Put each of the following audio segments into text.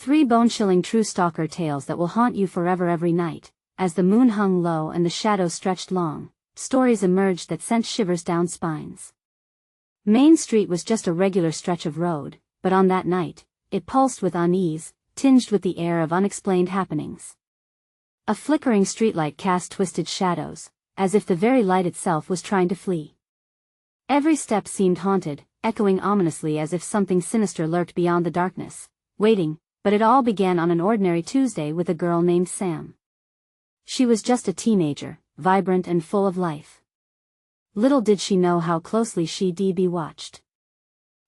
3 bone-chilling true stalker tales that will haunt you forever every night. As the moon hung low and the shadows stretched long, stories emerged that sent shivers down spines. Main Street was just a regular stretch of road, but on that night, it pulsed with unease, tinged with the air of unexplained happenings. A flickering streetlight cast twisted shadows, as if the very light itself was trying to flee. Every step seemed haunted, echoing ominously as if something sinister lurked beyond the darkness, waiting. But it all began on an ordinary Tuesday with a girl named Sam. She was just a teenager, vibrant and full of life. Little did she know how closely she'd be watched.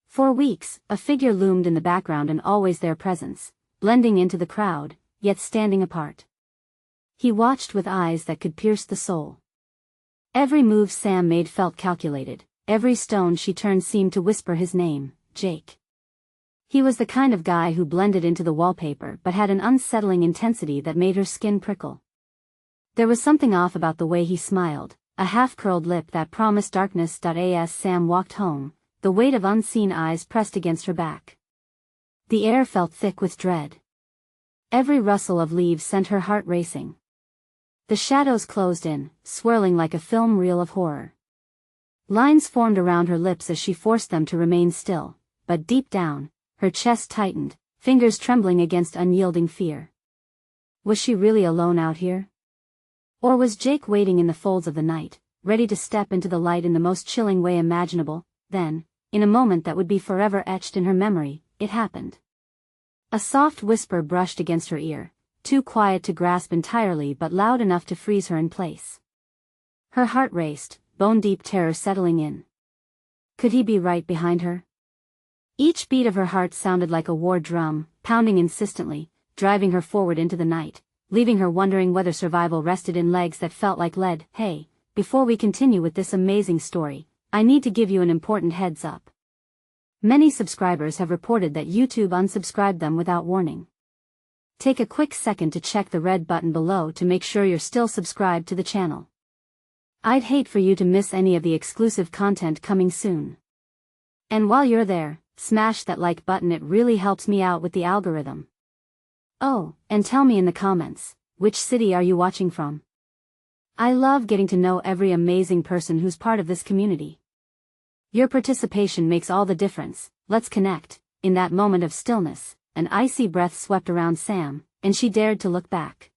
For weeks, a figure loomed in the background, and always their presence, blending into the crowd, yet standing apart. He watched with eyes that could pierce the soul. Every move Sam made felt calculated, every stone she turned seemed to whisper his name, Jake. He was the kind of guy who blended into the wallpaper but had an unsettling intensity that made her skin prickle. There was something off about the way he smiled, a half-curled lip that promised darkness. As Sam walked home, the weight of unseen eyes pressed against her back. The air felt thick with dread. Every rustle of leaves sent her heart racing. The shadows closed in, swirling like a film reel of horror. Lines formed around her lips as she forced them to remain still, but deep down, her chest tightened, fingers trembling against unyielding fear. Was she really alone out here? Or was Jake waiting in the folds of the night, ready to step into the light in the most chilling way imaginable? Then, in a moment that would be forever etched in her memory, it happened. A soft whisper brushed against her ear, too quiet to grasp entirely but loud enough to freeze her in place. Her heart raced, bone-deep terror settling in. Could he be right behind her? Each beat of her heart sounded like a war drum, pounding insistently, driving her forward into the night, leaving her wondering whether survival rested in legs that felt like lead. Hey, before we continue with this amazing story, I need to give you an important heads up. Many subscribers have reported that YouTube unsubscribed them without warning. Take a quick second to check the red button below to make sure you're still subscribed to the channel. I'd hate for you to miss any of the exclusive content coming soon. And while you're there, smash that like button, it really helps me out with the algorithm. Oh, and tell me in the comments, which city are you watching from? I love getting to know every amazing person who's part of this community. Your participation makes all the difference. Let's connect. In that moment of stillness, an icy breath swept around Sam, and she dared to look back.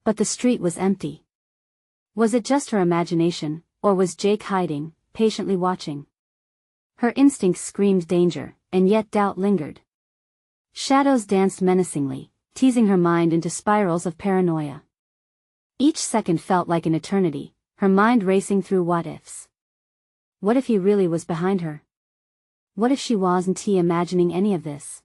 But the street was empty. Was it just her imagination, or was Jake hiding, patiently watching? Her instincts screamed danger, and yet doubt lingered. Shadows danced menacingly, teasing her mind into spirals of paranoia. Each second felt like an eternity, her mind racing through what-ifs. What if he really was behind her? What if she wasn't imagining any of this?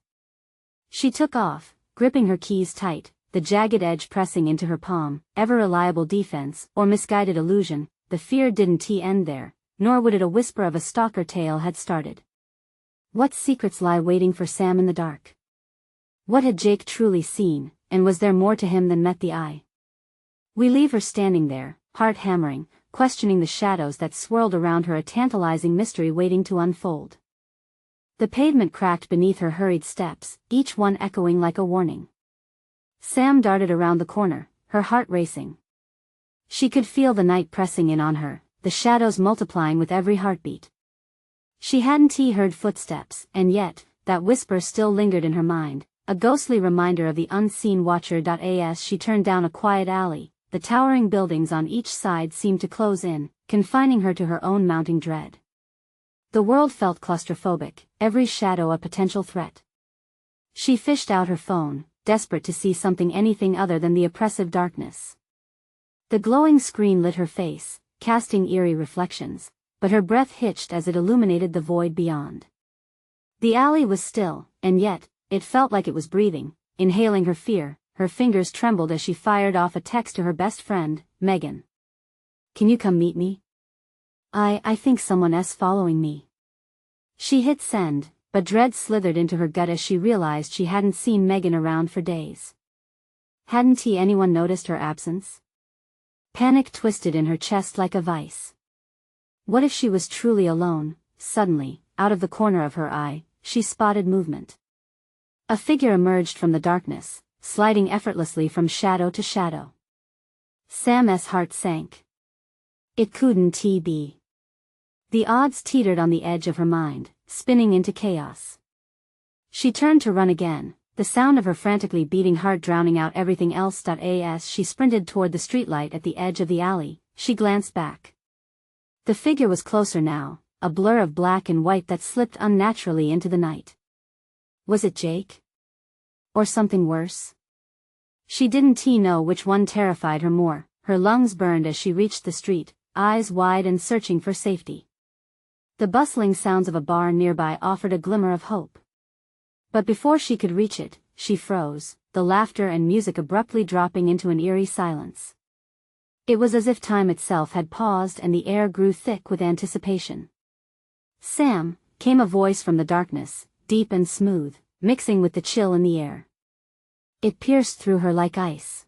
She took off, gripping her keys tight, the jagged edge pressing into her palm. Ever reliable defense or misguided illusion, the fear didn't end there, nor would it. A whisper of a stalker tale had started. What secrets lie waiting for Sam in the dark? What had Jake truly seen, and was there more to him than met the eye? We leave her standing there, heart hammering, questioning the shadows that swirled around her, a tantalizing mystery waiting to unfold. The pavement cracked beneath her hurried steps, each one echoing like a warning. Sam darted around the corner, her heart racing. She could feel the night pressing in on her, the shadows multiplying with every heartbeat. She hadn't heard footsteps, and yet, that whisper still lingered in her mind, a ghostly reminder of the unseen watcher. As she turned down a quiet alley, the towering buildings on each side seemed to close in, confining her to her own mounting dread. The world felt claustrophobic, every shadow a potential threat. She fished out her phone, desperate to see something, anything other than the oppressive darkness. The glowing screen lit her face, casting eerie reflections, but her breath hitched as it illuminated the void beyond. The alley was still, and yet, it felt like it was breathing, inhaling her fear. Her fingers trembled as she fired off a text to her best friend, Megan. "Can you come meet me? I think someone's following me." She hit send, but dread slithered into her gut as she realized she hadn't seen Megan around for days. Hadn't anyone noticed her absence? Panic twisted in her chest like a vice. What if she was truly alone? Suddenly, out of the corner of her eye, she spotted movement. A figure emerged from the darkness, sliding effortlessly from shadow to shadow. Sam's heart sank. It couldn't be. The odds teetered on the edge of her mind, spinning into chaos. She turned to run again, the sound of her frantically beating heart drowning out everything else. As she sprinted toward the streetlight at the edge of the alley, she glanced back. The figure was closer now, a blur of black and white that slipped unnaturally into the night. Was it Jake? Or something worse? She didn't know which one terrified her more. Her lungs burned as she reached the street, eyes wide and searching for safety. The bustling sounds of a bar nearby offered a glimmer of hope. But before she could reach it, she froze, the laughter and music abruptly dropping into an eerie silence. It was as if time itself had paused and the air grew thick with anticipation. "Sam," came a voice from the darkness, deep and smooth, mixing with the chill in the air. It pierced through her like ice.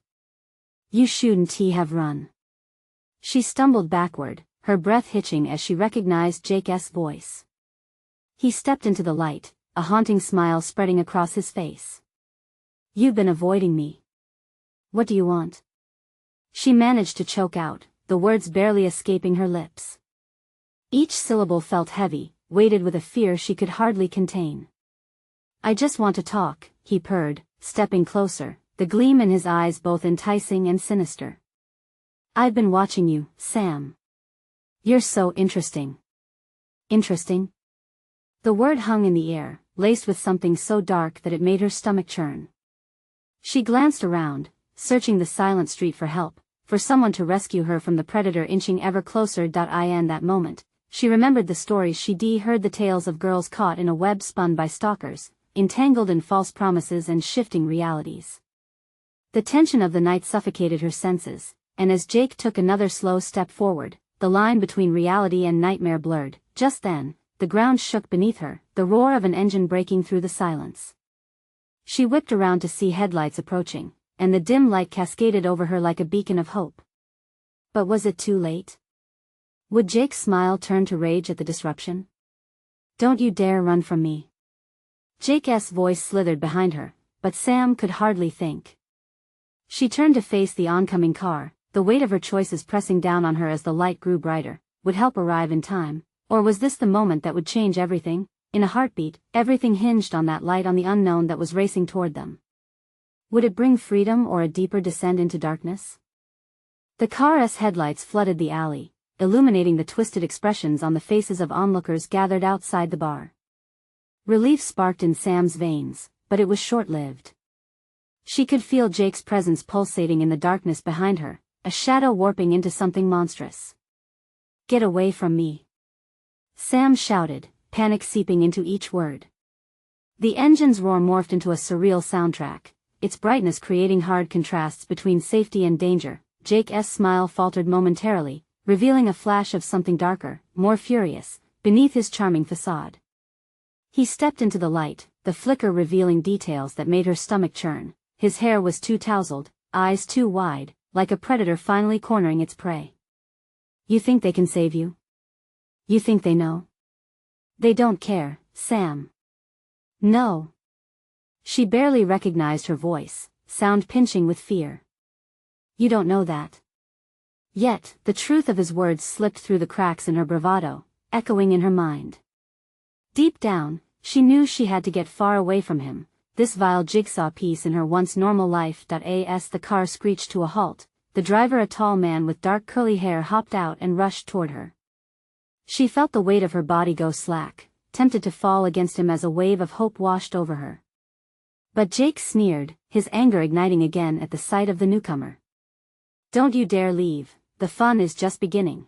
"You shouldn't have run." She stumbled backward, her breath hitching as she recognized Jake's voice. He stepped into the light, a haunting smile spreading across his face. "You've been avoiding me. What do you want?" She managed to choke out, the words barely escaping her lips. Each syllable felt heavy, weighted with a fear she could hardly contain. "I just want to talk," he purred, stepping closer, the gleam in his eyes both enticing and sinister. "I've been watching you, Sam. You're so interesting." Interesting? The word hung in the air, laced with something so dark that it made her stomach churn. She glanced around, searching the silent street for help, for someone to rescue her from the predator inching ever closer. In that moment, she remembered the stories she'd heard, the tales of girls caught in a web spun by stalkers, entangled in false promises and shifting realities. The tension of the night suffocated her senses, and as Jake took another slow step forward, the line between reality and nightmare blurred. Just then, the ground shook beneath her, the roar of an engine breaking through the silence. She whipped around to see headlights approaching, and the dim light cascaded over her like a beacon of hope. But was it too late? Would Jake's smile turn to rage at the disruption? "Don't you dare run from me." Jake's voice slithered behind her, but Sam could hardly think. She turned to face the oncoming car, the weight of her choices pressing down on her as the light grew brighter. Would help arrive in time, or was this the moment that would change everything? In a heartbeat, everything hinged on that light, on the unknown that was racing toward them. Would it bring freedom or a deeper descent into darkness? The car's headlights flooded the alley, illuminating the twisted expressions on the faces of onlookers gathered outside the bar. Relief sparked in Sam's veins, but it was short-lived. She could feel Jake's presence pulsating in the darkness behind her, a shadow warping into something monstrous. "Get away from me!" Sam shouted, panic seeping into each word. The engine's roar morphed into a surreal soundtrack, its brightness creating hard contrasts between safety and danger. Jake's smile faltered momentarily, revealing a flash of something darker, more furious, beneath his charming facade. He stepped into the light, the flicker revealing details that made her stomach churn. His hair was too tousled, eyes too wide, like a predator finally cornering its prey. "You think they can save you? You think they know?" "They don't care, Sam." "No." She barely recognized her voice, sound pinching with fear. "You don't know that." Yet, the truth of his words slipped through the cracks in her bravado, echoing in her mind. Deep down, she knew she had to get far away from him, this vile jigsaw piece in her once normal life. As the car screeched to a halt, the driver, a tall man with dark curly hair, hopped out and rushed toward her. She felt the weight of her body go slack, tempted to fall against him as a wave of hope washed over her. But Jake sneered, his anger igniting again at the sight of the newcomer. "Don't you dare leave, the fun is just beginning,"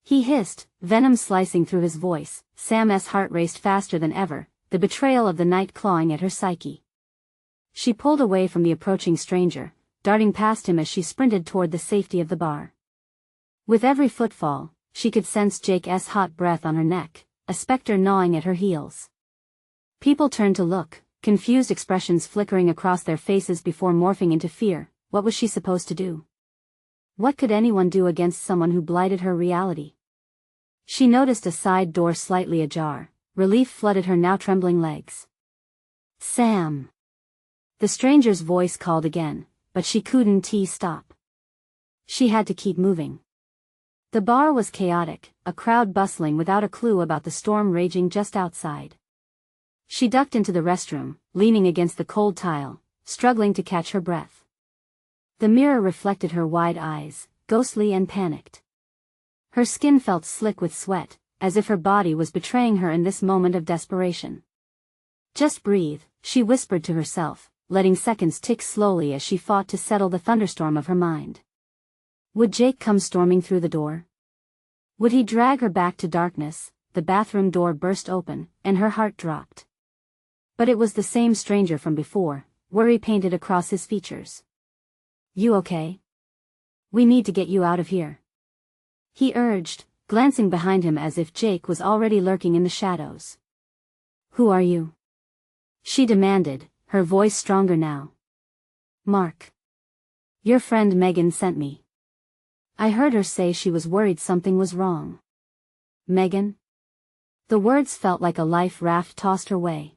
he hissed, venom slicing through his voice. Sam's heart raced faster than ever, the betrayal of the night clawing at her psyche. She pulled away from the approaching stranger, darting past him as she sprinted toward the safety of the bar. With every footfall, she could sense Jake's hot breath on her neck, a specter gnawing at her heels. People turned to look, confused expressions flickering across their faces before morphing into fear. What was she supposed to do? What could anyone do against someone who blighted her reality? She noticed a side door slightly ajar. Relief flooded her now trembling legs. Sam. The stranger's voice called again, but she couldn't stop. She had to keep moving. The bar was chaotic, a crowd bustling without a clue about the storm raging just outside. She ducked into the restroom, leaning against the cold tile, struggling to catch her breath. The mirror reflected her wide eyes, ghostly and panicked. Her skin felt slick with sweat, as if her body was betraying her in this moment of desperation. Just breathe, she whispered to herself, letting seconds tick slowly as she fought to settle the thunderstorm of her mind. Would Jake come storming through the door? Would he drag her back to darkness? The bathroom door burst open, and her heart dropped. But it was the same stranger from before, worry painted across his features. You okay? We need to get you out of here, he urged, glancing behind him as if Jake was already lurking in the shadows. Who are you? She demanded, her voice stronger now. Mark. Your friend Megan sent me. I heard her say she was worried something was wrong. Megan? The words felt like a life raft tossed her way.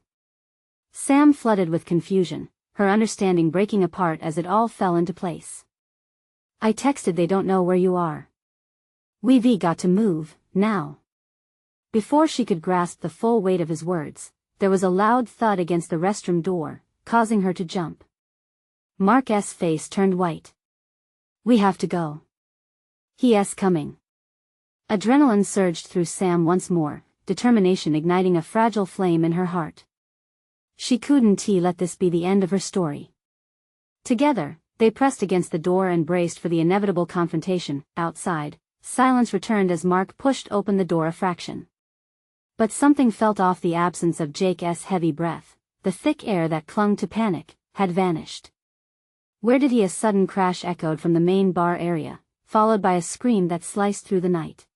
Sam flooded with confusion, her understanding breaking apart as it all fell into place. I texted they don't know where you are. We've got to move, now. Before she could grasp the full weight of his words, there was a loud thud against the restroom door, causing her to jump. Mark's face turned white. We have to go. He's coming. Adrenaline surged through Sam once more, determination igniting a fragile flame in her heart. She couldn't let this be the end of her story. Together, they pressed against the door and braced for the inevitable confrontation. Outside, silence returned as Mark pushed open the door a fraction. But something felt off. The absence of Jake's heavy breath, the thick air that clung to panic, had vanished. Where did he? A sudden crash echoed from the main bar area, followed by a scream that sliced through the night.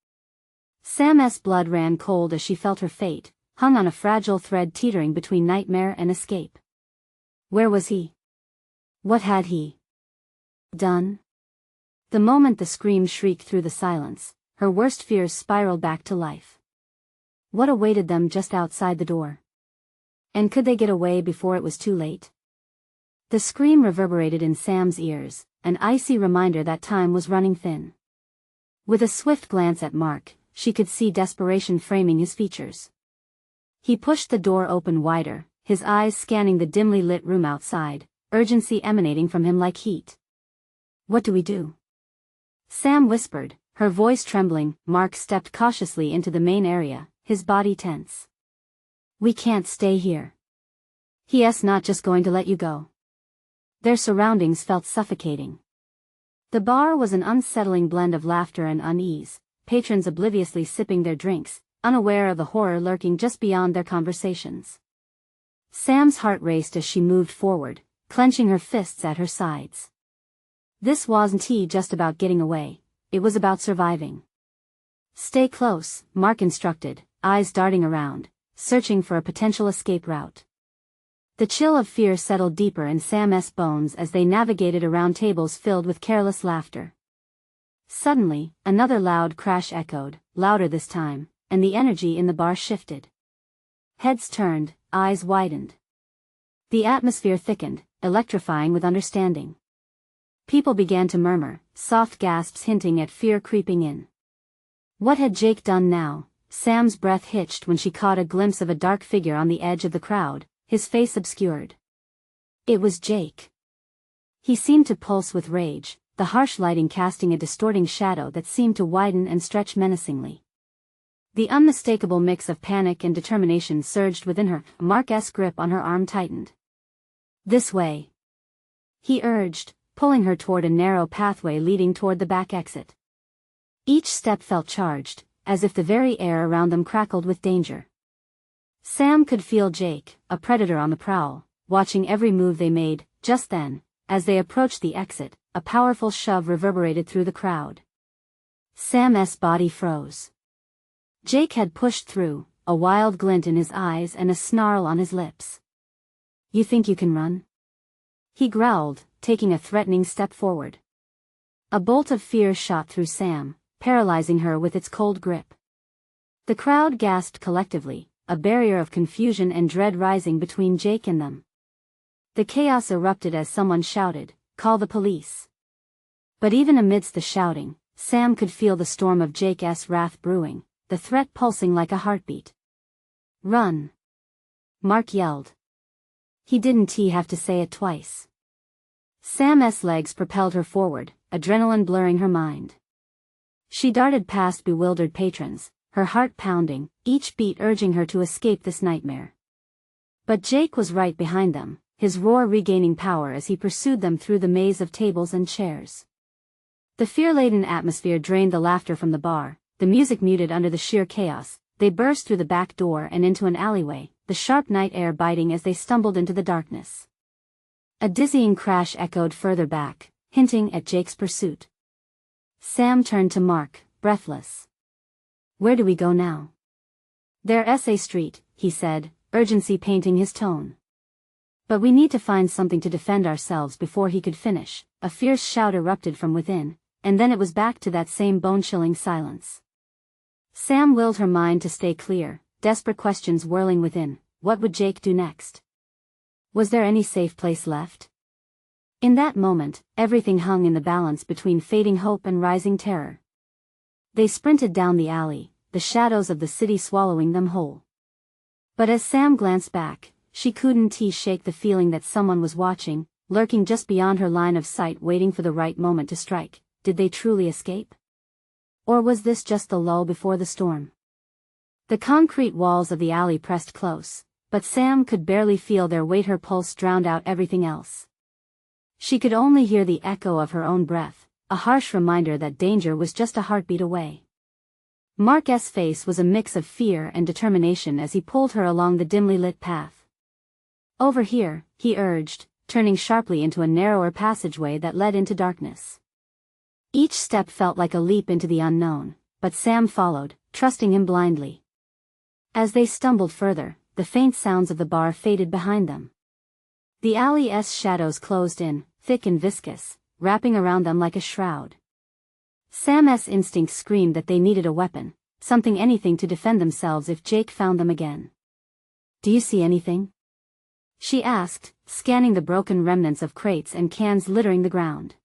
Sam's blood ran cold as she felt her fate, hung on a fragile thread teetering between nightmare and escape. Where was he? What had he done? The moment the scream shrieked through the silence, her worst fears spiraled back to life. What awaited them just outside the door? And could they get away before it was too late? The scream reverberated in Sam's ears, an icy reminder that time was running thin. With a swift glance at Mark, she could see desperation framing his features. He pushed the door open wider, his eyes scanning the dimly lit room outside, urgency emanating from him like heat. What do we do? Sam whispered, her voice trembling. Mark stepped cautiously into the main area, his body tense. We can't stay here. He's not just going to let you go. Their surroundings felt suffocating. The bar was an unsettling blend of laughter and unease, patrons obliviously sipping their drinks, unaware of the horror lurking just beyond their conversations. Sam's heart raced as she moved forward, clenching her fists at her sides. This wasn't just about getting away, it was about surviving. Stay close, Mark instructed, eyes darting around, searching for a potential escape route. The chill of fear settled deeper in Sam's bones as they navigated around tables filled with careless laughter. Suddenly, another loud crash echoed, louder this time, and the energy in the bar shifted. Heads turned, eyes widened. The atmosphere thickened, electrifying with understanding. People began to murmur, soft gasps hinting at fear creeping in. What had Jake done now? Sam's breath hitched when she caught a glimpse of a dark figure on the edge of the crowd, his face obscured. It was Jake. He seemed to pulse with rage, the harsh lighting casting a distorting shadow that seemed to widen and stretch menacingly. The unmistakable mix of panic and determination surged within her. Mark's grip on her arm tightened. This way, he urged, pulling her toward a narrow pathway leading toward the back exit. Each step felt charged, as if the very air around them crackled with danger. Sam could feel Jake, a predator on the prowl, watching every move they made. Just then, as they approached the exit, a powerful shove reverberated through the crowd. Sam's body froze. Jake had pushed through, a wild glint in his eyes and a snarl on his lips. You think you can run? He growled, taking a threatening step forward. A bolt of fear shot through Sam, paralyzing her with its cold grip. The crowd gasped collectively, a barrier of confusion and dread rising between Jake and them. The chaos erupted as someone shouted, "Call the police." But even amidst the shouting, Sam could feel the storm of Jake's wrath brewing, the threat pulsing like a heartbeat. "Run!" Mark yelled. He didn't have to say it twice. Sam's legs propelled her forward, adrenaline blurring her mind. She darted past bewildered patrons, her heart pounding, each beat urging her to escape this nightmare. But Jake was right behind them, his roar regaining power as he pursued them through the maze of tables and chairs. The fear-laden atmosphere drained the laughter from the bar, the music muted under the sheer chaos. They burst through the back door and into an alleyway, the sharp night air biting as they stumbled into the darkness. A dizzying crash echoed further back, hinting at Jake's pursuit. Sam turned to Mark, breathless. "Where do we go now?" "There's a street," he said, urgency painting his tone. "But we need to find something to defend ourselves." Before he could finish, a fierce shout erupted from within, and then it was back to that same bone-chilling silence. Sam willed her mind to stay clear, desperate questions whirling within. What would Jake do next? Was there any safe place left? In that moment, everything hung in the balance between fading hope and rising terror. They sprinted down the alley, the shadows of the city swallowing them whole. But as Sam glanced back, she couldn't shake the feeling that someone was watching, lurking just beyond her line of sight, waiting for the right moment to strike. Did they truly escape? Or was this just the lull before the storm? The concrete walls of the alley pressed close, but Sam could barely feel their weight. Her pulse drowned out everything else. She could only hear the echo of her own breath, a harsh reminder that danger was just a heartbeat away. Mark's face was a mix of fear and determination as he pulled her along the dimly lit path. "Over here," he urged, turning sharply into a narrower passageway that led into darkness. Each step felt like a leap into the unknown, but Sam followed, trusting him blindly. As they stumbled further, the faint sounds of the bar faded behind them. The alley's shadows closed in, thick and viscous, wrapping around them like a shroud. Sam's instinct screamed that they needed a weapon, anything to defend themselves if Jake found them again. "Do you see anything?" she asked, scanning the broken remnants of crates and cans littering the ground.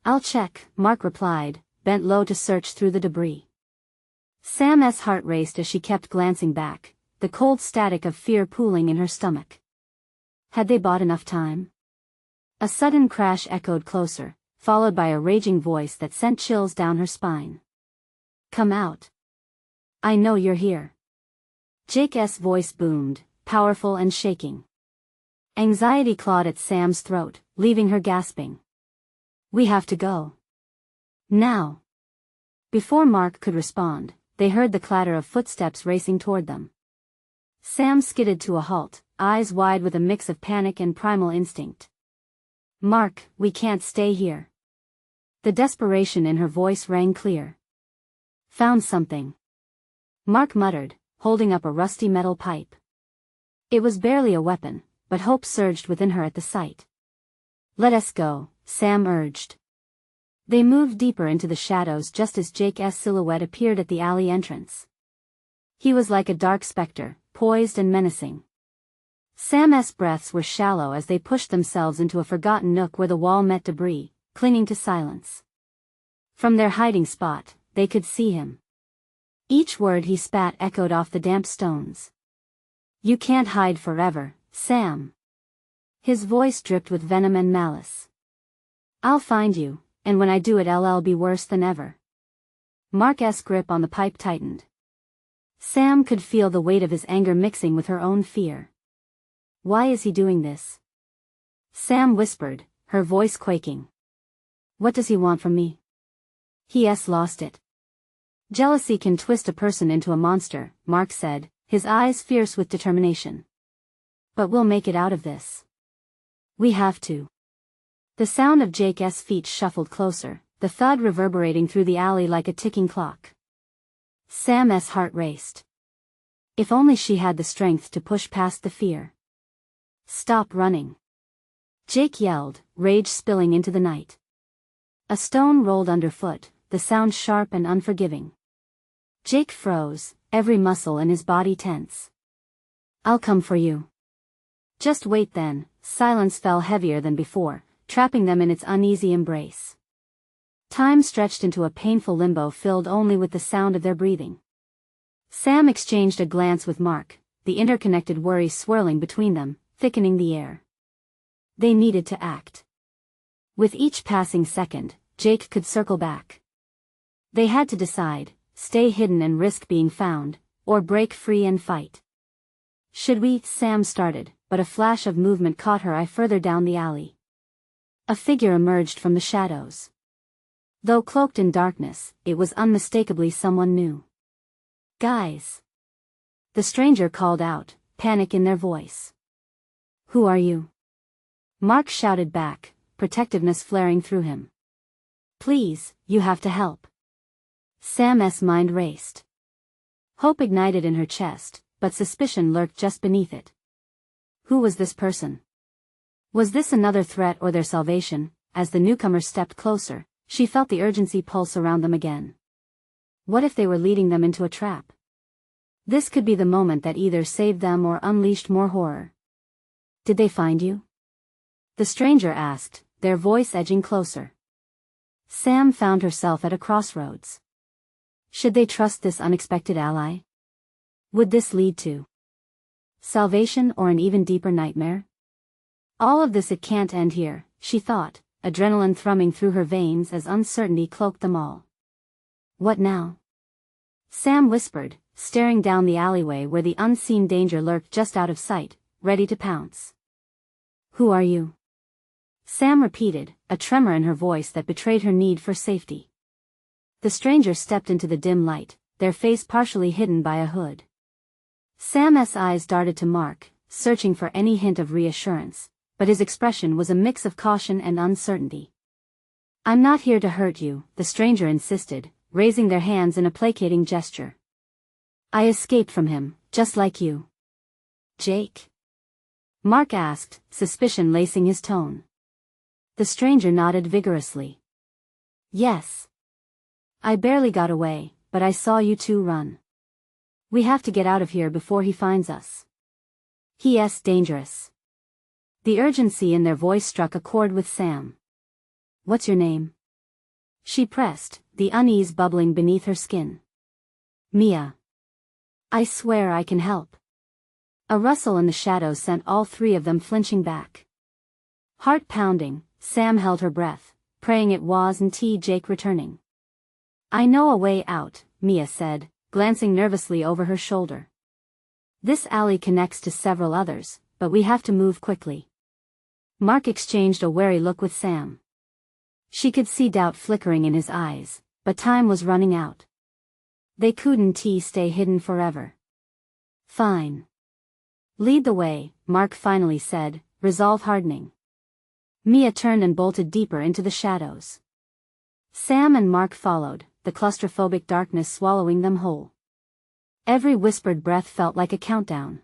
"I'll check," Mark replied, bent low to search through the debris. Sam's heart raced as she kept glancing back, the cold static of fear pooling in her stomach. Had they bought enough time? A sudden crash echoed closer, followed by a raging voice that sent chills down her spine. "Come out. I know you're here." Jake's voice boomed, powerful and shaking. Anxiety clawed at Sam's throat, leaving her gasping. "We have to go. Now." Before Mark could respond, they heard the clatter of footsteps racing toward them. Sam skidded to a halt, eyes wide with a mix of panic and primal instinct. "Mark, we can't stay here." The desperation in her voice rang clear. "Found something," Mark muttered, holding up a rusty metal pipe. It was barely a weapon, but hope surged within her at the sight. "Let us go," Sam urged. They moved deeper into the shadows just as Jake's silhouette appeared at the alley entrance. He was like a dark specter, poised and menacing. Sam's breaths were shallow as they pushed themselves into a forgotten nook where the wall met debris, clinging to silence. From their hiding spot, they could see him. Each word he spat echoed off the damp stones. "You can't hide forever, Sam." His voice dripped with venom and malice. "I'll find you, and when I do it'll be worse than ever." Mark's grip on the pipe tightened. Sam could feel the weight of his anger mixing with her own fear. "Why is he doing this?" Sam whispered, her voice quaking. "What does he want from me?" He's lost it. "Jealousy can twist a person into a monster," Mark said, his eyes fierce with determination. "But we'll make it out of this. We have to." The sound of Jake's feet shuffled closer, the thud reverberating through the alley like a ticking clock. Sam's heart raced. If only she had the strength to push past the fear. "Stop running," Jake yelled, rage spilling into the night. A stone rolled underfoot, the sound sharp and unforgiving. Jake froze, every muscle in his body tense. I'll come for you. Just wait then. Silence fell heavier than before, trapping them in its uneasy embrace. Time stretched into a painful limbo filled only with the sound of their breathing. Sam exchanged a glance with Mark, the interconnected worries swirling between them, thickening the air. They needed to act. With each passing second, Jake could circle back. They had to decide, stay hidden and risk being found, or break free and fight. Should we? Sam started, but a flash of movement caught her eye further down the alley. A figure emerged from the shadows. Though cloaked in darkness, it was unmistakably someone new. Guys! The stranger called out, panic in their voice. Who are you? Mark shouted back, protectiveness flaring through him. Please, you have to help. Sam's mind raced. Hope ignited in her chest, but suspicion lurked just beneath it. Who was this person? Was this another threat or their salvation? As the newcomer stepped closer, she felt the urgency pulse around them again. What if they were leading them into a trap? This could be the moment that either saved them or unleashed more horror. Did they find you? The stranger asked, their voice edging closer. Sam found herself at a crossroads. Should they trust this unexpected ally? Would this lead to salvation or an even deeper nightmare? All of this, it can't end here, she thought, adrenaline thrumming through her veins as uncertainty cloaked them all. What now? Sam whispered, staring down the alleyway where the unseen danger lurked just out of sight, ready to pounce. Who are you? Sam repeated, a tremor in her voice that betrayed her need for safety. The stranger stepped into the dim light, their face partially hidden by a hood. Sam's eyes darted to Mark, searching for any hint of reassurance, but his expression was a mix of caution and uncertainty. I'm not here to hurt you, the stranger insisted, raising their hands in a placating gesture. I escaped from him, just like you. Jake? Mark asked, suspicion lacing his tone. The stranger nodded vigorously. Yes. I barely got away, but I saw you two run. We have to get out of here before he finds us. He's dangerous. The urgency in their voice struck a chord with Sam. What's your name? She pressed, the unease bubbling beneath her skin. Mia. I swear I can help. A rustle in the shadows sent all three of them flinching back. Heart pounding, Sam held her breath, praying it wasn't Jake returning. I know a way out, Mia said, glancing nervously over her shoulder. This alley connects to several others, but we have to move quickly. Mark exchanged a wary look with Sam. She could see doubt flickering in his eyes, but time was running out. They couldn't stay hidden forever. Fine. Lead the way, Mark finally said, resolve hardening. Mia turned and bolted deeper into the shadows. Sam and Mark followed, the claustrophobic darkness swallowing them whole. Every whispered breath felt like a countdown.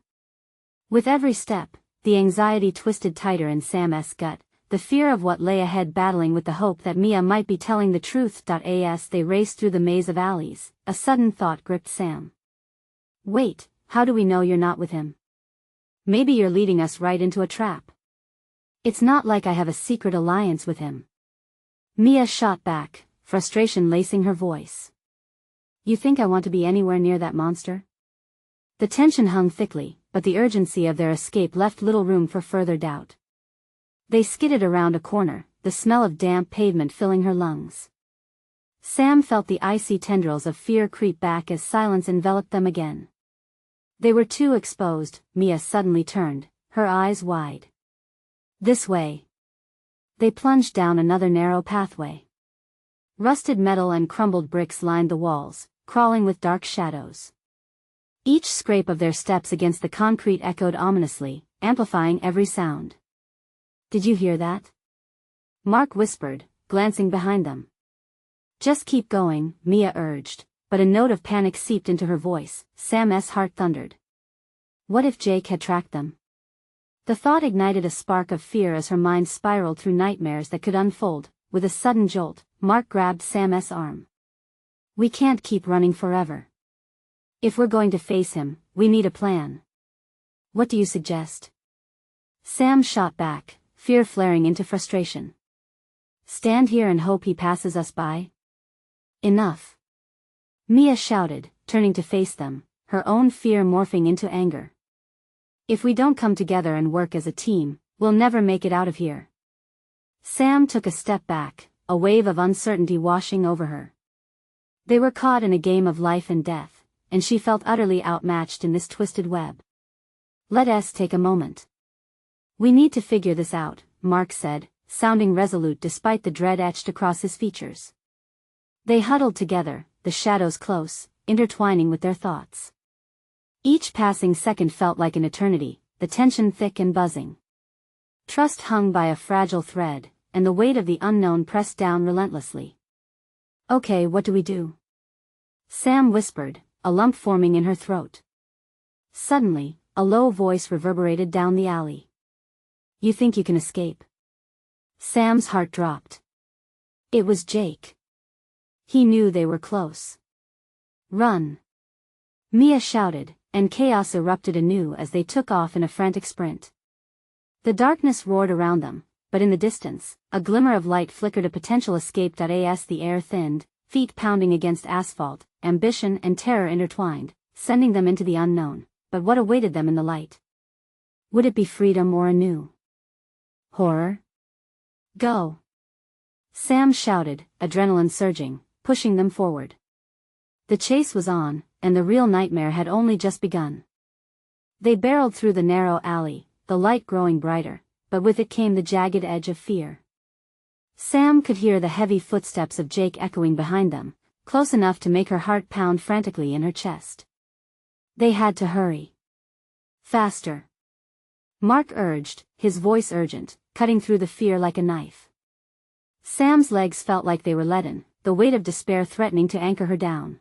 With every step, the anxiety twisted tighter in Sam's gut, the fear of what lay ahead battling with the hope that Mia might be telling the truth. As they raced through the maze of alleys, a sudden thought gripped Sam. Wait, how do we know you're not with him? Maybe you're leading us right into a trap. It's not like I have a secret alliance with him. Mia shot back, frustration lacing her voice. You think I want to be anywhere near that monster? The tension hung thickly, but the urgency of their escape left little room for further doubt. They skidded around a corner, the smell of damp pavement filling her lungs. Sam felt the icy tendrils of fear creep back as silence enveloped them again. They were too exposed. Mia suddenly turned, her eyes wide. This way. They plunged down another narrow pathway. Rusted metal and crumbled bricks lined the walls, crawling with dark shadows. Each scrape of their steps against the concrete echoed ominously, amplifying every sound. Did you hear that? Mark whispered, glancing behind them. Just keep going, Mia urged, but a note of panic seeped into her voice. Sam's heart thundered. What if Jake had tracked them? The thought ignited a spark of fear as her mind spiraled through nightmares that could unfold. With a sudden jolt, Mark grabbed Sam's arm. We can't keep running forever. If we're going to face him, we need a plan. What do you suggest? Sam shot back, fear flaring into frustration. Stand here and hope he passes us by? Enough. Mia shouted, turning to face them, her own fear morphing into anger. If we don't come together and work as a team, we'll never make it out of here. Sam took a step back, a wave of uncertainty washing over her. They were caught in a game of life and death, and she felt utterly outmatched in this twisted web. Let us take a moment. We need to figure this out, Mark said, sounding resolute despite the dread etched across his features. They huddled together, the shadows close, intertwining with their thoughts. Each passing second felt like an eternity, the tension thick and buzzing. Trust hung by a fragile thread, and the weight of the unknown pressed down relentlessly. Okay, what do we do? Sam whispered, a lump forming in her throat. Suddenly, a low voice reverberated down the alley. You think you can escape? Sam's heart dropped. It was Jake. He knew they were close. Run! Mia shouted, and chaos erupted anew as they took off in a frantic sprint. The darkness roared around them, but in the distance, a glimmer of light flickered, a potential escape. As the air thinned, feet pounding against asphalt, ambition and terror intertwined, sending them into the unknown. But what awaited them in the light? Would it be freedom or a new horror? Go! Sam shouted, adrenaline surging, pushing them forward. The chase was on, and the real nightmare had only just begun. They barreled through the narrow alley, the light growing brighter, but with it came the jagged edge of fear. Sam could hear the heavy footsteps of Jake echoing behind them, close enough to make her heart pound frantically in her chest. They had to hurry. Faster! Mark urged, his voice urgent, cutting through the fear like a knife. Sam's legs felt like they were leaden, the weight of despair threatening to anchor her down.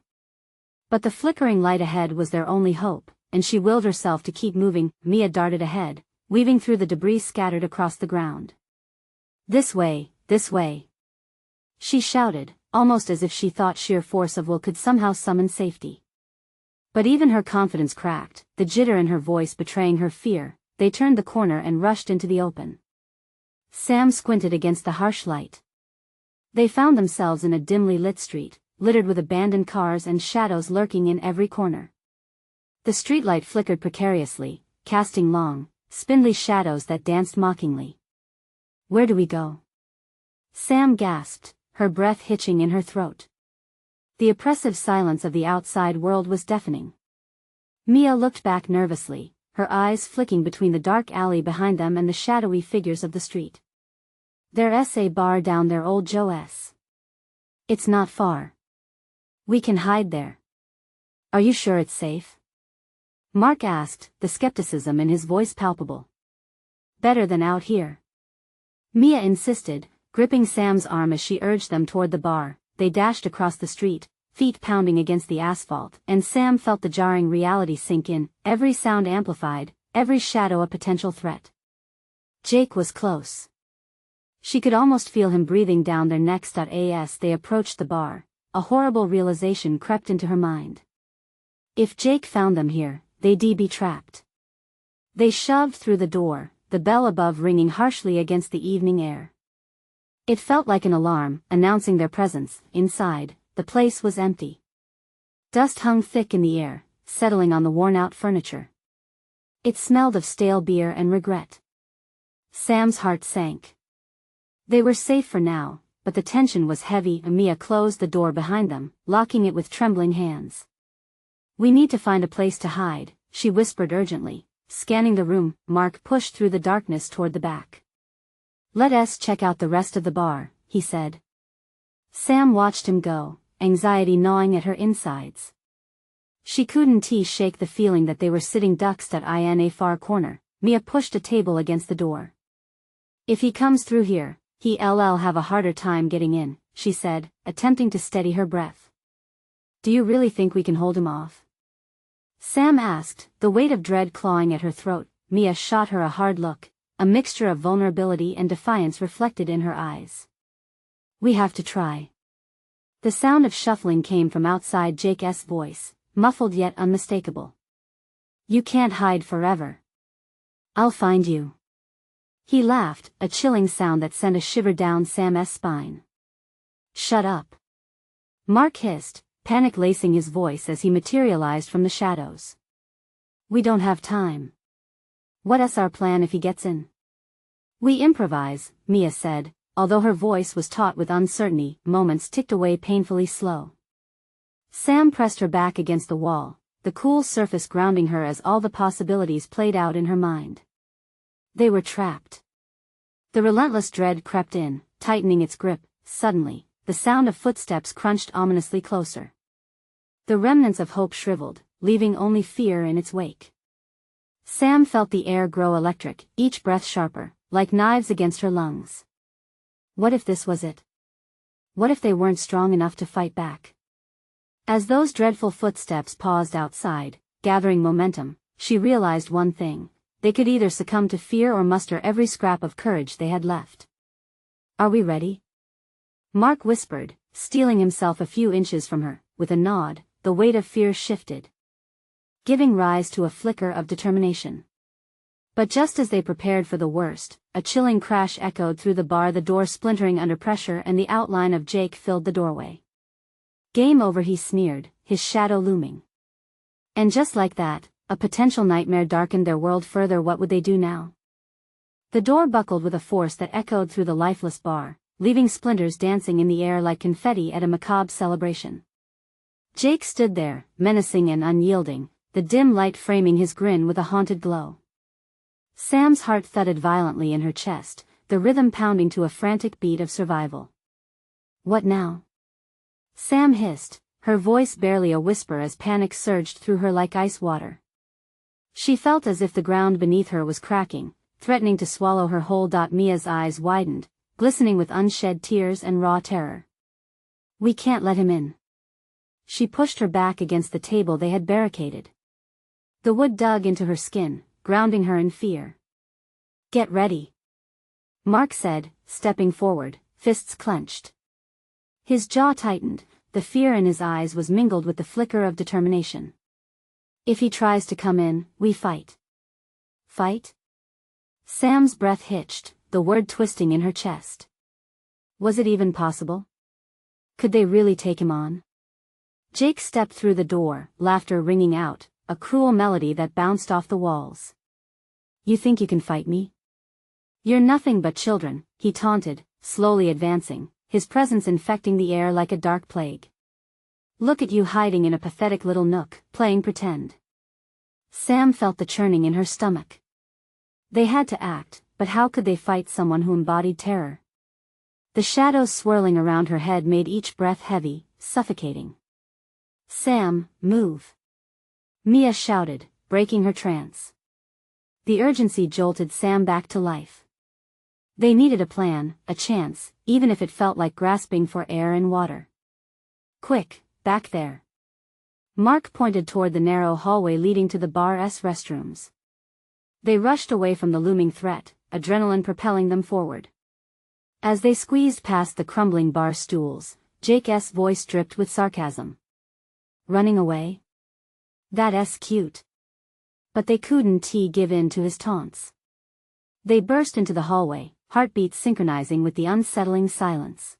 But the flickering light ahead was their only hope, and she willed herself to keep moving. Mia darted ahead, weaving through the debris scattered across the ground. This way, she shouted, almost as if she thought sheer force of will could somehow summon safety. But even her confidence cracked, the jitter in her voice betraying her fear. They turned the corner and rushed into the open. Sam squinted against the harsh light. They found themselves in a dimly lit street, littered with abandoned cars and shadows lurking in every corner. The streetlight flickered precariously, casting long, spindly shadows that danced mockingly. Where do we go? Sam gasped, her breath hitching in her throat. The oppressive silence of the outside world was deafening. Mia looked back nervously, her eyes flicking between the dark alley behind them and the shadowy figures of the street. There's a bar down there, old Joe's. It's not far. We can hide there. Are you sure it's safe? Mark asked, the skepticism in his voice palpable. Better than out here. Mia insisted, gripping Sam's arm as she urged them toward the bar. They dashed across the street, feet pounding against the asphalt, and Sam felt the jarring reality sink in, every sound amplified, every shadow a potential threat. Jake was close. She could almost feel him breathing down their necks. As they approached the bar, a horrible realization crept into her mind. If Jake found them here, they'd be trapped. They shoved through the door, the bell above ringing harshly against the evening air. It felt like an alarm, announcing their presence. Inside, the place was empty. Dust hung thick in the air, settling on the worn-out furniture. It smelled of stale beer and regret. Sam's heart sank. They were safe for now, but the tension was heavy. Mia closed the door behind them, locking it with trembling hands. We need to find a place to hide, she whispered urgently, scanning the room. Mark pushed through the darkness toward the back. Let us check out the rest of the bar, he said. Sam watched him go, anxiety gnawing at her insides. She couldn't shake the feeling that they were sitting ducks in a far corner. Mia pushed a table against the door. If he comes through here, he'll have a harder time getting in, she said, attempting to steady her breath. Do you really think we can hold him off? Sam asked, the weight of dread clawing at her throat. Mia shot her a hard look, a mixture of vulnerability and defiance reflected in her eyes. We have to try. The sound of shuffling came from outside. Jake's voice, muffled yet unmistakable. You can't hide forever. I'll find you. He laughed, a chilling sound that sent a shiver down Sam's spine. Shut up. Mark hissed, panic lacing his voice as he materialized from the shadows. We don't have time. What's our plan if he gets in? We improvise, Mia said, although her voice was taut with uncertainty. Moments ticked away painfully slow. Sam pressed her back against the wall, the cool surface grounding her as all the possibilities played out in her mind. They were trapped. The relentless dread crept in, tightening its grip. Suddenly, the sound of footsteps crunched ominously closer. The remnants of hope shriveled, leaving only fear in its wake. Sam felt the air grow electric, each breath sharper, like knives against her lungs. What if this was it? What if they weren't strong enough to fight back? As those dreadful footsteps paused outside, gathering momentum, she realized one thing: they could either succumb to fear or muster every scrap of courage they had left. Are we ready? Mark whispered, stealing himself a few inches from her. With a nod, the weight of fear shifted, giving rise to a flicker of determination. But just as they prepared for the worst, a chilling crash echoed through the bar, the door splintering under pressure, and the outline of Jake filled the doorway. Game over, he sneered, his shadow looming. And just like that, a potential nightmare darkened their world further. What would they do now? The door buckled with a force that echoed through the lifeless bar, leaving splinters dancing in the air like confetti at a macabre celebration. Jake stood there, menacing and unyielding, the dim light framing his grin with a haunted glow. Sam's heart thudded violently in her chest, the rhythm pounding to a frantic beat of survival. What now? Sam hissed, her voice barely a whisper as panic surged through her like ice water. She felt as if the ground beneath her was cracking, threatening to swallow her whole. Mia's eyes widened, glistening with unshed tears and raw terror. We can't let him in. She pushed her back against the table they had barricaded. The wood dug into her skin, grounding her in fear. Get ready, Mark said, stepping forward, fists clenched. His jaw tightened, the fear in his eyes was mingled with the flicker of determination. If he tries to come in, we fight. Fight? Sam's breath hitched, the word twisting in her chest. Was it even possible? Could they really take him on? Jake stepped through the door, laughter ringing out, a cruel melody that bounced off the walls. You think you can fight me? You're nothing but children, he taunted, slowly advancing, his presence infecting the air like a dark plague. Look at you hiding in a pathetic little nook, playing pretend. Sam felt the churning in her stomach. They had to act, but how could they fight someone who embodied terror? The shadows swirling around her head made each breath heavy, suffocating. Sam, move! Mia shouted, breaking her trance. The urgency jolted Sam back to life. They needed a plan, a chance, even if it felt like grasping for air and water. Quick, back there. Mark pointed toward the narrow hallway leading to the bar's restrooms. They rushed away from the looming threat, adrenaline propelling them forward. As they squeezed past the crumbling bar stools, Jake's voice dripped with sarcasm. Running away? That's cute. But they couldn't give in to his taunts. They burst into the hallway, heartbeats synchronizing with the unsettling silence.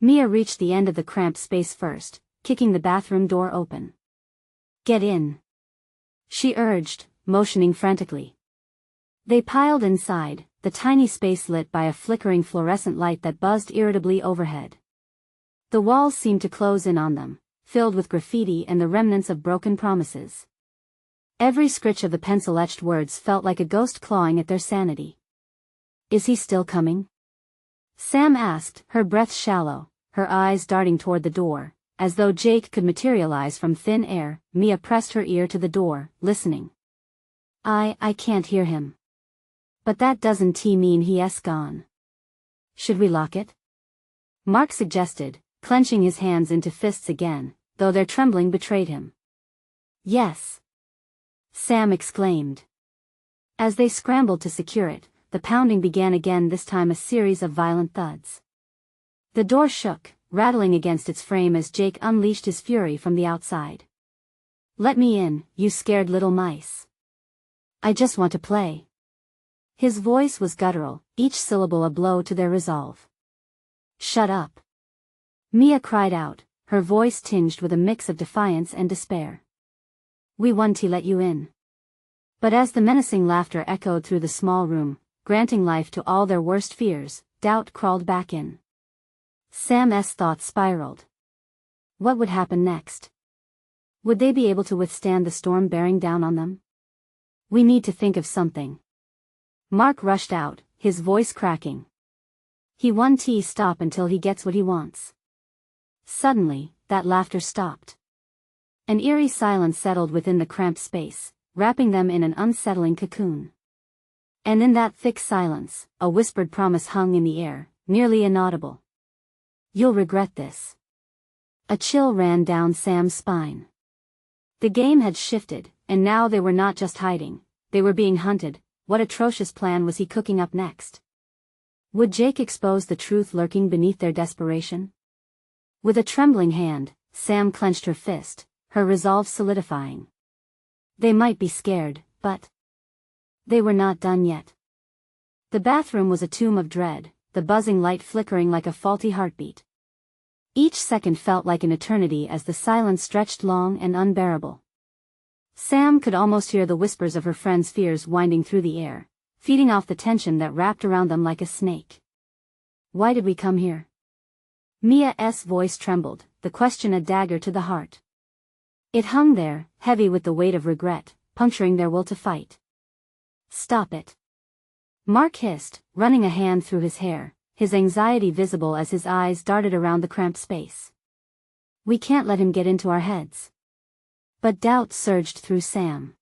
Mia reached the end of the cramped space first, kicking the bathroom door open. Get in, she urged, motioning frantically. They piled inside, the tiny space lit by a flickering fluorescent light that buzzed irritably overhead. The walls seemed to close in on them, filled with graffiti and the remnants of broken promises. Every scritch of the pencil-etched words felt like a ghost clawing at their sanity. Is he still coming? Sam asked, her breath shallow, her eyes darting toward the door. As though Jake could materialize from thin air, Mia pressed her ear to the door, listening. I can't hear him. But that doesn't mean he's gone. Should we lock it? Mark suggested, clenching his hands into fists again, though their trembling betrayed him. Yes, Sam exclaimed. As they scrambled to secure it, the pounding began again, this time a series of violent thuds. The door shook, rattling against its frame as Jake unleashed his fury from the outside. Let me in, you scared little mice. I just want to play. His voice was guttural, each syllable a blow to their resolve. "Shut up!" Mia cried out, her voice tinged with a mix of defiance and despair. "We want to let you in." But as the menacing laughter echoed through the small room, granting life to all their worst fears, doubt crawled back in. Sam's thoughts spiraled. What would happen next? Would they be able to withstand the storm bearing down on them? "We need to think of something." Mark rushed out, his voice cracking. He won't stop until he gets what he wants. Suddenly, that laughter stopped. An eerie silence settled within the cramped space, wrapping them in an unsettling cocoon. And in that thick silence, a whispered promise hung in the air, nearly inaudible. "You'll regret this." A chill ran down Sam's spine. The game had shifted, and now they were not just hiding, they were being hunted. What atrocious plan was he cooking up next? Would Jake expose the truth lurking beneath their desperation? With a trembling hand, Sam clenched her fist, her resolve solidifying. They might be scared, but they were not done yet. The bathroom was a tomb of dread, the buzzing light flickering like a faulty heartbeat. Each second felt like an eternity as the silence stretched long and unbearable. Sam could almost hear the whispers of her friend's fears winding through the air, feeding off the tension that wrapped around them like a snake. "Why did we come here?" Mia's voice trembled, the question a dagger to the heart. It hung there, heavy with the weight of regret, puncturing their will to fight. "Stop it!" Mark hissed, running a hand through his hair, his anxiety visible as his eyes darted around the cramped space. "We can't let him get into our heads." But doubt surged through Sam.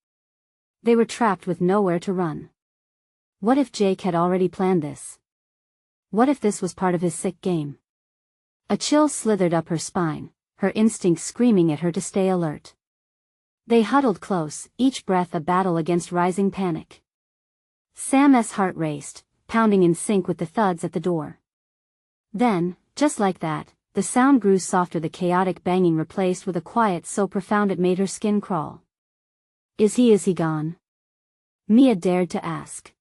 They were trapped with nowhere to run. What if Jake had already planned this? What if this was part of his sick game? A chill slithered up her spine, her instincts screaming at her to stay alert. They huddled close, each breath a battle against rising panic. Sam's heart raced, pounding in sync with the thuds at the door. Then, just like that, the sound grew softer, the chaotic banging replaced with a quiet so profound it made her skin crawl. Is he gone?" Mia dared to ask.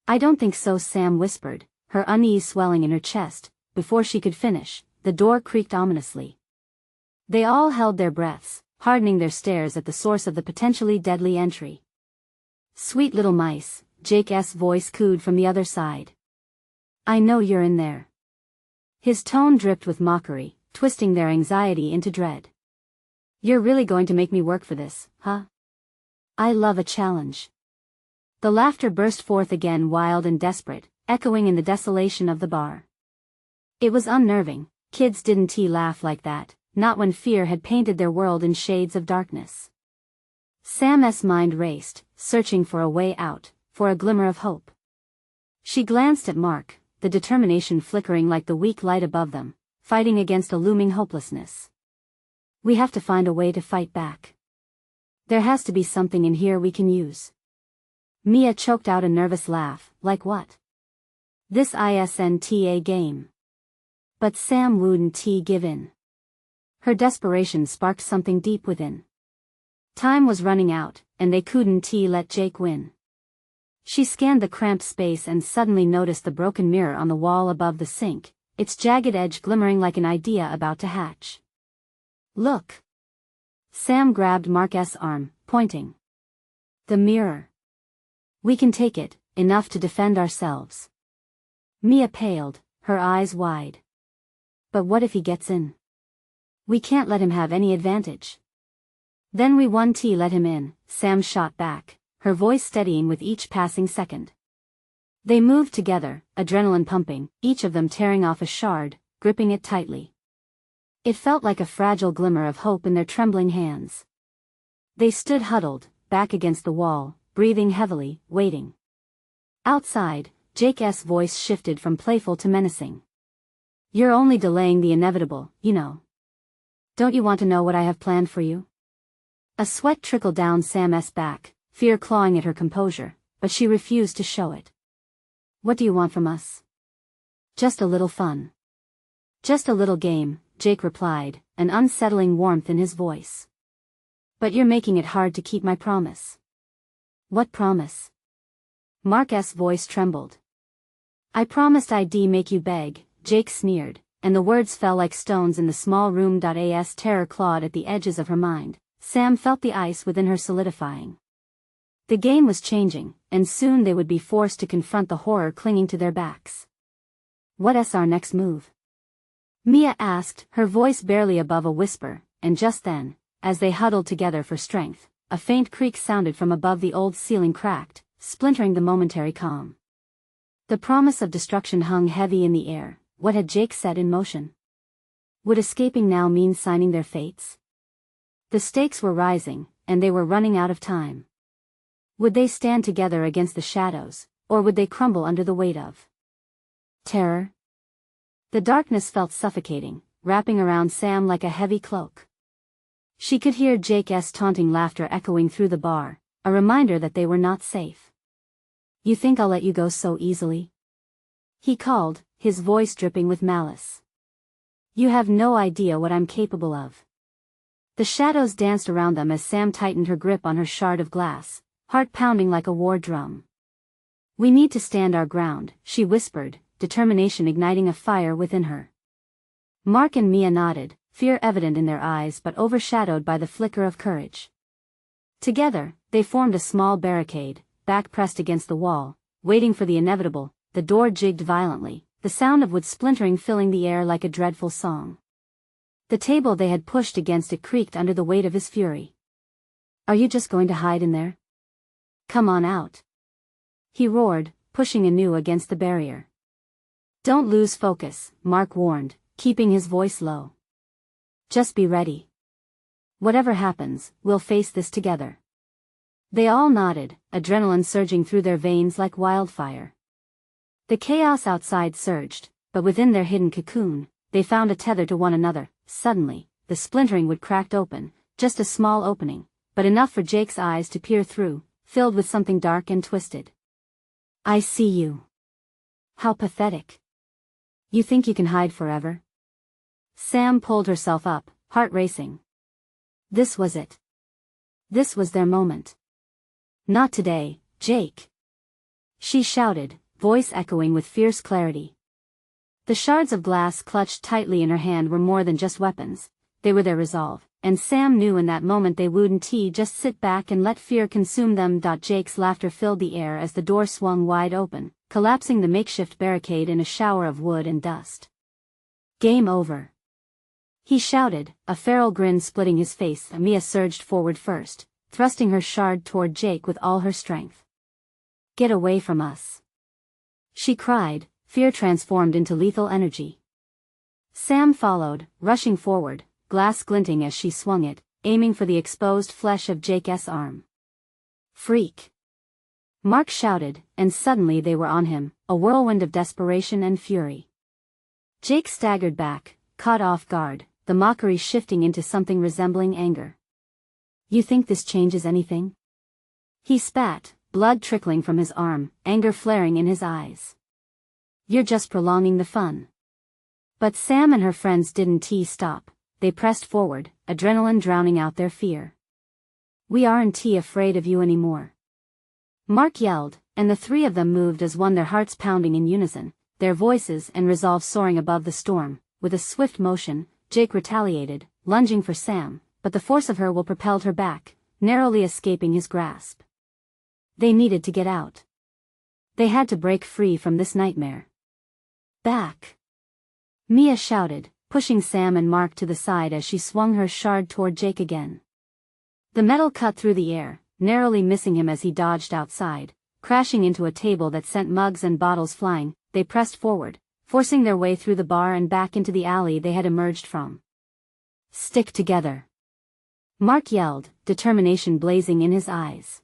"I don't think so," Sam whispered, her unease swelling in her chest. Before she could finish, the door creaked ominously. They all held their breaths, hardening their stares at the source of the potentially deadly entry. "Sweet little mice," Jake's voice cooed from the other side. "I know you're in there." His tone dripped with mockery, twisting their anxiety into dread. "You're really going to make me work for this, huh? I love a challenge." The laughter burst forth again, wild and desperate, echoing in the desolation of the bar. It was unnerving. Kids didn't laugh like that, not when fear had painted their world in shades of darkness. Sam's mind raced, searching for a way out, for a glimmer of hope. She glanced at Mark, the determination flickering like the weak light above them, fighting against a looming hopelessness. "We have to find a way to fight back. There has to be something in here we can use." Mia choked out a nervous laugh. "Like what?" "This isn't game." But Sam wouldn't give in. Her desperation sparked something deep within. Time was running out, and they couldn't let Jake win. She scanned the cramped space and suddenly noticed the broken mirror on the wall above the sink, its jagged edge glimmering like an idea about to hatch. "Look!" Sam grabbed Mark's arm, pointing. "The mirror. We can take it, enough to defend ourselves." Mia paled, her eyes wide. "But what if he gets in? We can't let him have any advantage." "Then we won't let him in," Sam shot back, her voice steadying with each passing second. They moved together, adrenaline pumping, each of them tearing off a shard, gripping it tightly. It felt like a fragile glimmer of hope in their trembling hands. They stood huddled, back against the wall, breathing heavily, waiting. Outside, Jake's voice shifted from playful to menacing. "You're only delaying the inevitable, you know. Don't you want to know what I have planned for you?" A sweat trickled down Sam's back, fear clawing at her composure, but she refused to show it. "What do you want from us?" "Just a little fun. Just a little game," Jake replied, an unsettling warmth in his voice. "But you're making it hard to keep my promise." "What promise?" Mark's voice trembled. I promised I'd make you beg, Jake sneered, and the words fell like stones in the small room. As terror clawed at the edges of her mind, Sam felt the ice within her solidifying. The game was changing, and soon they would be forced to confront the horror clinging to their backs. What's our next move? Mia asked, her voice barely above a whisper, and just then, as they huddled together for strength, a faint creak sounded from above. The old ceiling cracked, splintering the momentary calm. The promise of destruction hung heavy in the air. What had Jake set in motion? Would escaping now mean signing their fates? The stakes were rising, and they were running out of time. Would they stand together against the shadows, or would they crumble under the weight of terror? The darkness felt suffocating, wrapping around Sam like a heavy cloak. She could hear Jake's taunting laughter echoing through the bar, a reminder that they were not safe. You think I'll let you go so easily? He called, his voice dripping with malice. You have no idea what I'm capable of. The shadows danced around them as Sam tightened her grip on her shard of glass, heart pounding like a war drum. We need to stand our ground, she whispered, determination igniting a fire within her. Mark and Mia nodded, fear evident in their eyes but overshadowed by the flicker of courage. Together, they formed a small barricade, back pressed against the wall, waiting for the inevitable. The door jigged violently, the sound of wood splintering filling the air like a dreadful song. The table they had pushed against it creaked under the weight of his fury. Are you just going to hide in there? Come on out. He roared, pushing anew against the barrier. Don't lose focus, Mark warned, keeping his voice low. Just be ready. Whatever happens, we'll face this together. They all nodded, adrenaline surging through their veins like wildfire. The chaos outside surged, but within their hidden cocoon, they found a tether to one another. Suddenly, the splintering wood cracked open, just a small opening, but enough for Jake's eyes to peer through, filled with something dark and twisted. I see you. How pathetic. You think you can hide forever? Sam pulled herself up, heart racing. This was it. This was their moment. Not today, Jake. She shouted, voice echoing with fierce clarity. The shards of glass clutched tightly in her hand were more than just weapons, they were their resolve, and Sam knew in that moment they wouldn't just sit back and let fear consume them. Jake's laughter filled the air as the door swung wide open, collapsing the makeshift barricade in a shower of wood and dust. Game over. He shouted, a feral grin splitting his face. Mia surged forward first, thrusting her shard toward Jake with all her strength. Get away from us. She cried, fear transformed into lethal energy. Sam followed, rushing forward, glass glinting as she swung it, aiming for the exposed flesh of Jake's arm. Freak! Mark shouted, and suddenly they were on him, a whirlwind of desperation and fury. Jake staggered back, caught off guard, the mockery shifting into something resembling anger. You think this changes anything? He spat, blood trickling from his arm, anger flaring in his eyes. You're just prolonging the fun. But Sam and her friends didn't stop, they pressed forward, adrenaline drowning out their fear. We aren't afraid of you anymore. Mark yelled, and the three of them moved as one, their hearts pounding in unison, their voices and resolve soaring above the storm. With a swift motion, Jake retaliated, lunging for Sam, but the force of her will propelled her back, narrowly escaping his grasp. They needed to get out. They had to break free from this nightmare. Back! Mia shouted, pushing Sam and Mark to the side as she swung her shard toward Jake again. The metal cut through the air, narrowly missing him as he dodged outside, crashing into a table that sent mugs and bottles flying. They pressed forward, forcing their way through the bar and back into the alley they had emerged from. Stick together! Mark yelled, determination blazing in his eyes.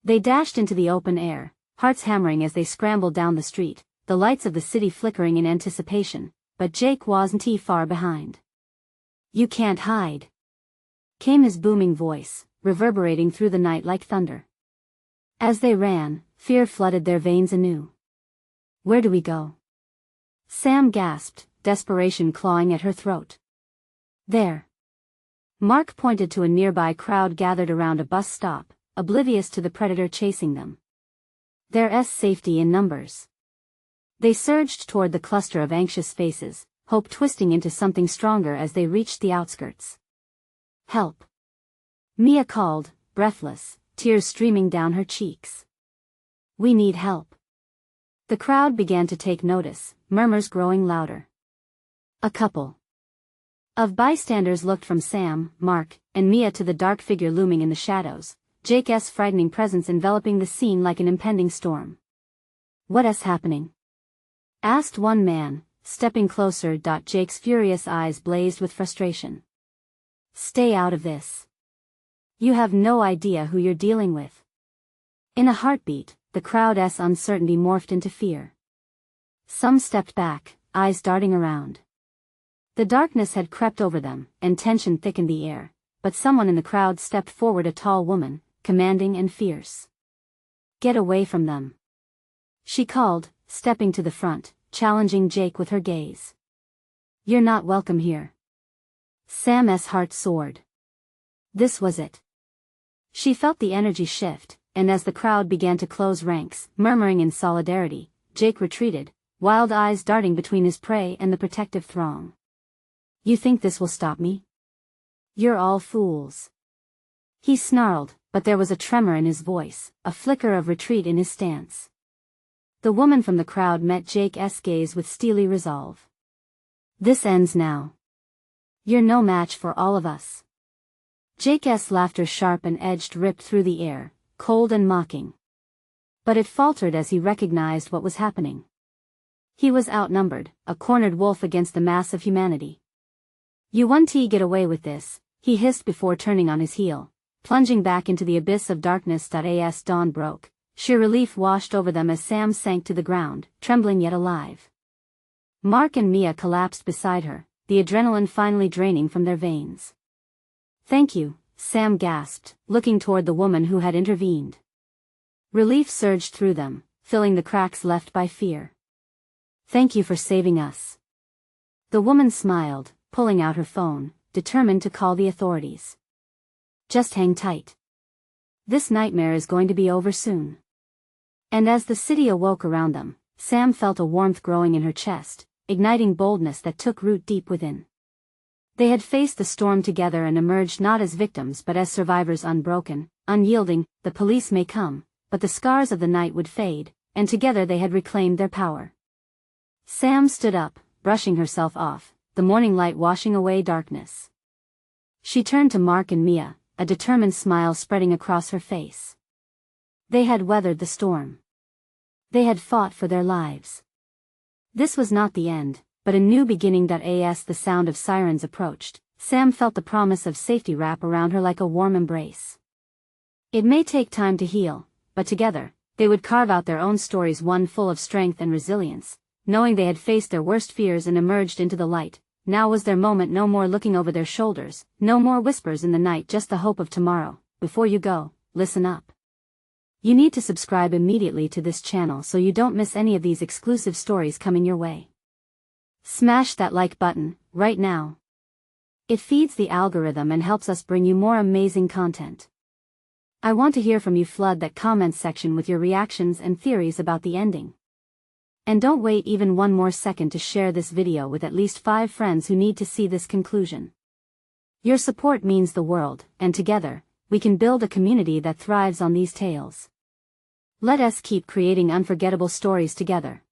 They dashed into the open air, hearts hammering as they scrambled down the street, the lights of the city flickering in anticipation, but Jake wasn't far behind. You can't hide! Came his booming voice, reverberating through the night like thunder. As they ran, fear flooded their veins anew. Where do we go? Sam gasped, desperation clawing at her throat. There. Mark pointed to a nearby crowd gathered around a bus stop, oblivious to the predator chasing them. There's safety in numbers. They surged toward the cluster of anxious faces, hope twisting into something stronger as they reached the outskirts. Help! Mia called, breathless, tears streaming down her cheeks. We need help. The crowd began to take notice, murmurs growing louder. A couple of bystanders looked from Sam, Mark, and Mia to the dark figure looming in the shadows, Jake's frightening presence enveloping the scene like an impending storm. What's happening? Asked one man, stepping closer. Jake's furious eyes blazed with frustration. Stay out of this. You have no idea who you're dealing with. In a heartbeat, the crowd's uncertainty morphed into fear. Some stepped back, eyes darting around. The darkness had crept over them, and tension thickened the air, but someone in the crowd stepped forward, a tall woman, commanding and fierce. Get away from them. She called, stepping to the front, challenging Jake with her gaze. You're not welcome here. Sam's heart soared. This was it. She felt the energy shift, and as the crowd began to close ranks, murmuring in solidarity, Jake retreated, wild eyes darting between his prey and the protective throng. You think this will stop me? You're all fools. He snarled, but there was a tremor in his voice, a flicker of retreat in his stance. The woman from the crowd met Jake's gaze with steely resolve. This ends now. You're no match for all of us. Jake's laughter, sharp and edged, ripped through the air, cold and mocking. But it faltered as he recognized what was happening. He was outnumbered, a cornered wolf against the mass of humanity. You won't get away with this, he hissed before turning on his heel, plunging back into the abyss of darkness. As dawn broke, sheer relief washed over them as Sam sank to the ground, trembling yet alive. Mark and Mia collapsed beside her, the adrenaline finally draining from their veins. Thank you, Sam gasped, looking toward the woman who had intervened. Relief surged through them, filling the cracks left by fear. Thank you for saving us. The woman smiled, pulling out her phone, determined to call the authorities. Just hang tight. This nightmare is going to be over soon. And as the city awoke around them, Sam felt a warmth growing in her chest, igniting boldness that took root deep within. They had faced the storm together and emerged not as victims but as survivors, unbroken, unyielding. The police may come, but the scars of the night would fade, and together they had reclaimed their power. Sam stood up, brushing herself off, the morning light washing away darkness. She turned to Mark and Mia, a determined smile spreading across her face. They had weathered the storm. They had fought for their lives. This was not the end, but a new beginning. As the sound of sirens approached, Sam felt the promise of safety wrap around her like a warm embrace. It may take time to heal, but together, they would carve out their own stories, one full of strength and resilience, knowing they had faced their worst fears and emerged into the light. Now was their moment, no more looking over their shoulders, no more whispers in the night, just the hope of tomorrow. Before you go, listen up. You need to subscribe immediately to this channel so you don't miss any of these exclusive stories coming your way. Smash that like button, right now. It feeds the algorithm and helps us bring you more amazing content. I want to hear from you. Flood that comments section with your reactions and theories about the ending. And don't wait even one more second to share this video with at least 5 friends who need to see this conclusion. Your support means the world, and together, we can build a community that thrives on these tales. Let us keep creating unforgettable stories together.